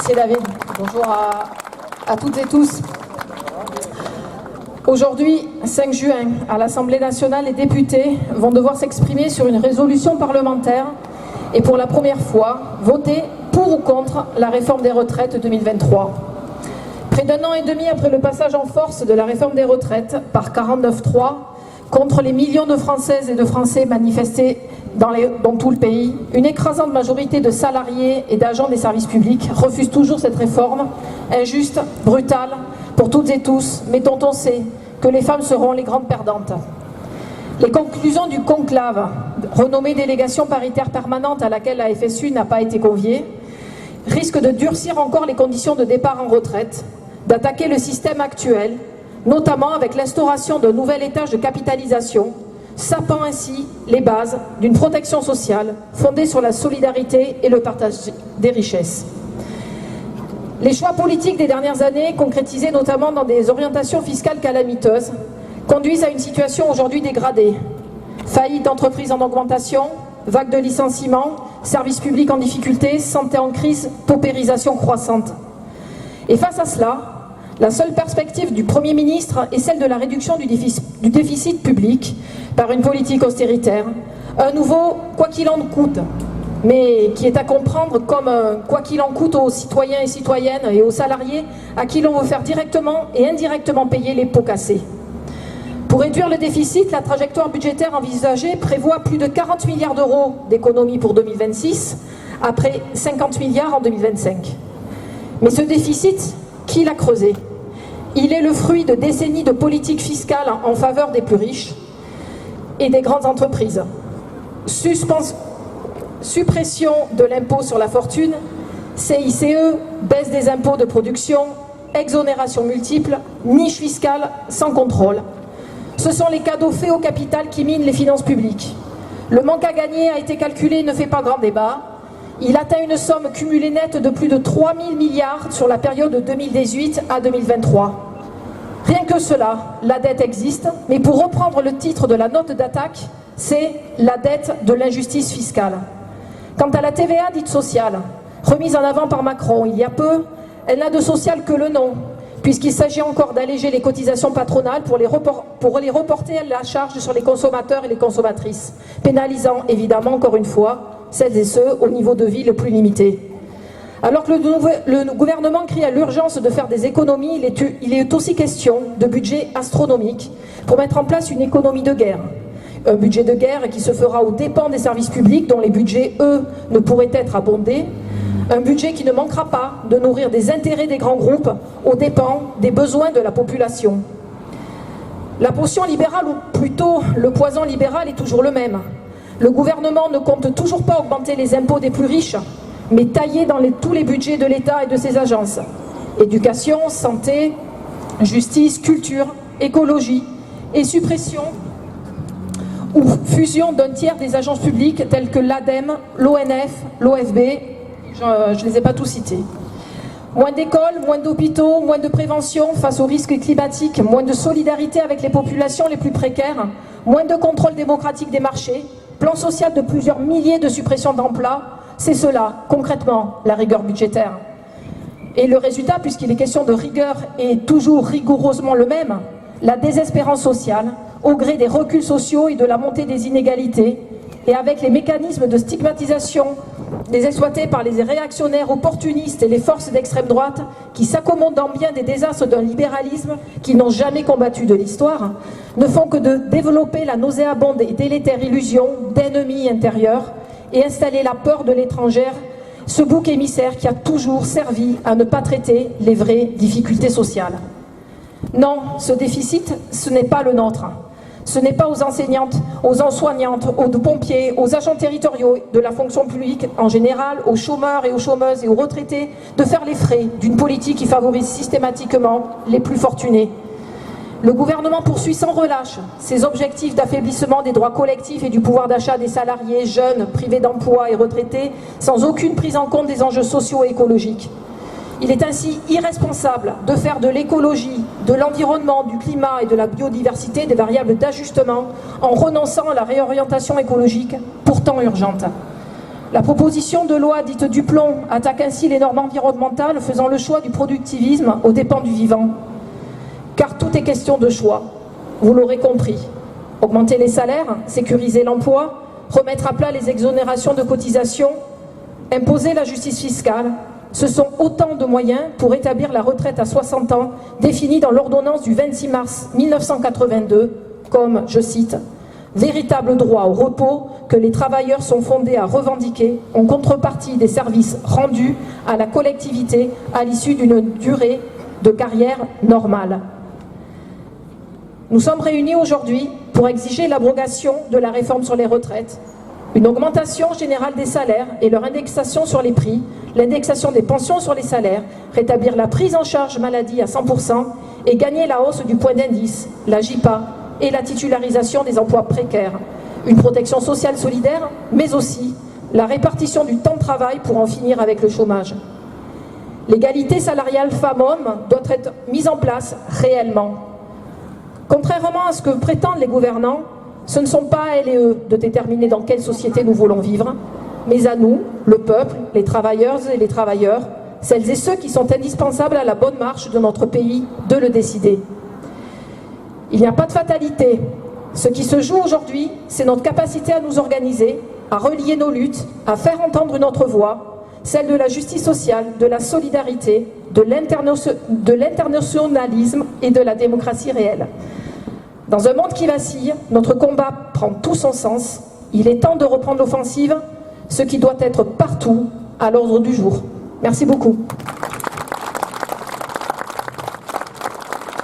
Merci David. Bonjour à toutes et tous. Aujourd'hui, 5 juin, à l'Assemblée nationale, les députés vont devoir s'exprimer sur une résolution parlementaire et pour la première fois, voter pour ou contre la réforme des retraites 2023. Près d'un an et demi après le passage en force de la réforme des retraites par 49.3, contre les millions de Françaises et de Français manifestés dans tout le pays, une écrasante majorité de salariés et d'agents des services publics refuse toujours cette réforme, injuste, brutale, pour toutes et tous, mais dont on sait que les femmes seront les grandes perdantes. Les conclusions du conclave, renommée délégation paritaire permanente à laquelle la FSU n'a pas été conviée, risquent de durcir encore les conditions de départ en retraite, d'attaquer le système actuel, notamment avec l'instauration d'un nouvel étage de capitalisation, sapant ainsi les bases d'une protection sociale fondée sur la solidarité et le partage des richesses. Les choix politiques des dernières années, concrétisés notamment dans des orientations fiscales calamiteuses, conduisent à une situation aujourd'hui dégradée. Faillites d'entreprises en augmentation, vagues de licenciements, services publics en difficulté, santé en crise, paupérisation croissante. Et face à cela, la seule perspective du Premier ministre est celle de la réduction du déficit public par une politique austéritaire, un nouveau « quoi qu'il en coûte », mais qui est à comprendre comme un « quoi qu'il en coûte » aux citoyens et citoyennes et aux salariés à qui l'on veut faire directement et indirectement payer les pots cassés. Pour réduire le déficit, la trajectoire budgétaire envisagée prévoit plus de 40 milliards d'euros d'économies pour 2026, après 50 milliards en 2025. Mais ce déficit, qui l'a creusé? Il est le fruit de décennies de politiques fiscales en faveur des plus riches et des grandes entreprises. Suppression de l'impôt sur la fortune, CICE, baisse des impôts de production, exonération multiple, niche fiscale sans contrôle. Ce sont les cadeaux faits au capital qui minent les finances publiques. Le manque à gagner a été calculé et ne fait pas grand débat. Il atteint une somme cumulée nette de plus de 3 000 milliards sur la période de 2018 à 2023. Rien que cela, la dette existe, mais pour reprendre le titre de la note d'attaque, c'est la dette de l'injustice fiscale. Quant à la TVA dite sociale, remise en avant par Macron il y a peu, elle n'a de social que le nom, puisqu'il s'agit encore d'alléger les cotisations patronales pour les reporter à la charge sur les consommateurs et les consommatrices, pénalisant évidemment encore une fois celles et ceux au niveau de vie le plus limité. Alors que le gouvernement crie à l'urgence de faire des économies, il est aussi question de budget astronomique pour mettre en place une économie de guerre. Un budget de guerre qui se fera aux dépens des services publics dont les budgets, eux, ne pourraient être abondés. Un budget qui ne manquera pas de nourrir des intérêts des grands groupes aux dépens des besoins de la population. La potion libérale, ou plutôt le poison libéral, est toujours le même. Le gouvernement ne compte toujours pas augmenter les impôts des plus riches, mais tailler dans tous les budgets de l'État et de ses agences. Éducation, santé, justice, culture, écologie et suppression ou fusion d'un tiers des agences publiques telles que l'ADEME, l'ONF, l'OFB, je ne les ai pas tous cités. Moins d'écoles, moins d'hôpitaux, moins de prévention face aux risques climatiques, moins de solidarité avec les populations les plus précaires, moins de contrôle démocratique des marchés, plan social de plusieurs milliers de suppressions d'emplois, c'est cela, concrètement, la rigueur budgétaire. Et le résultat, puisqu'il est question de rigueur, est toujours rigoureusement le même, la désespérance sociale, au gré des reculs sociaux et de la montée des inégalités, et avec les mécanismes de stigmatisation des exploités par les réactionnaires opportunistes et les forces d'extrême droite qui s'accommodant bien des désastres d'un libéralisme qu'ils n'ont jamais combattu de l'histoire, ne font que de développer la nauséabonde et délétère illusion d'ennemis intérieurs et installer la peur de l'étrangère, ce bouc émissaire qui a toujours servi à ne pas traiter les vraies difficultés sociales. Non, ce déficit, ce n'est pas le nôtre. Ce n'est pas aux enseignantes, aux soignantes, aux pompiers, aux agents territoriaux de la fonction publique en général, aux chômeurs et aux chômeuses et aux retraités de faire les frais d'une politique qui favorise systématiquement les plus fortunés. Le gouvernement poursuit sans relâche ses objectifs d'affaiblissement des droits collectifs et du pouvoir d'achat des salariés, jeunes, privés d'emploi et retraités, sans aucune prise en compte des enjeux sociaux et écologiques. Il est ainsi irresponsable de faire de l'écologie, de l'environnement, du climat et de la biodiversité des variables d'ajustement en renonçant à la réorientation écologique, pourtant urgente. La proposition de loi dite Duplon attaque ainsi les normes environnementales, faisant le choix du productivisme aux dépens du vivant. Car tout est question de choix, vous l'aurez compris. Augmenter les salaires, sécuriser l'emploi, remettre à plat les exonérations de cotisations, imposer la justice fiscale, ce sont autant de moyens pour établir la retraite à 60 ans définie dans l'ordonnance du 26 mars 1982 comme, je cite, « véritable droit au repos que les travailleurs sont fondés à revendiquer en contrepartie des services rendus à la collectivité à l'issue d'une durée de carrière normale ». Nous sommes réunis aujourd'hui pour exiger l'abrogation de la réforme sur les retraites, une augmentation générale des salaires et leur indexation sur les prix, l'indexation des pensions sur les salaires, rétablir la prise en charge maladie à 100% et gagner la hausse du point d'indice, la JPA et la titularisation des emplois précaires, une protection sociale solidaire, mais aussi la répartition du temps de travail pour en finir avec le chômage. L'égalité salariale femmes-hommes doit être mise en place réellement. Contrairement à ce que prétendent les gouvernants, ce ne sont pas à elles et eux de déterminer dans quelle société nous voulons vivre, mais à nous, le peuple, les travailleuses et les travailleurs, celles et ceux qui sont indispensables à la bonne marche de notre pays, de le décider. Il n'y a pas de fatalité. Ce qui se joue aujourd'hui, c'est notre capacité à nous organiser, à relier nos luttes, à faire entendre une autre voix, celle de la justice sociale, de la solidarité, de l'internationalisme et de la démocratie réelle. Dans un monde qui vacille, notre combat prend tout son sens. Il est temps de reprendre l'offensive, ce qui doit être partout à l'ordre du jour. Merci beaucoup.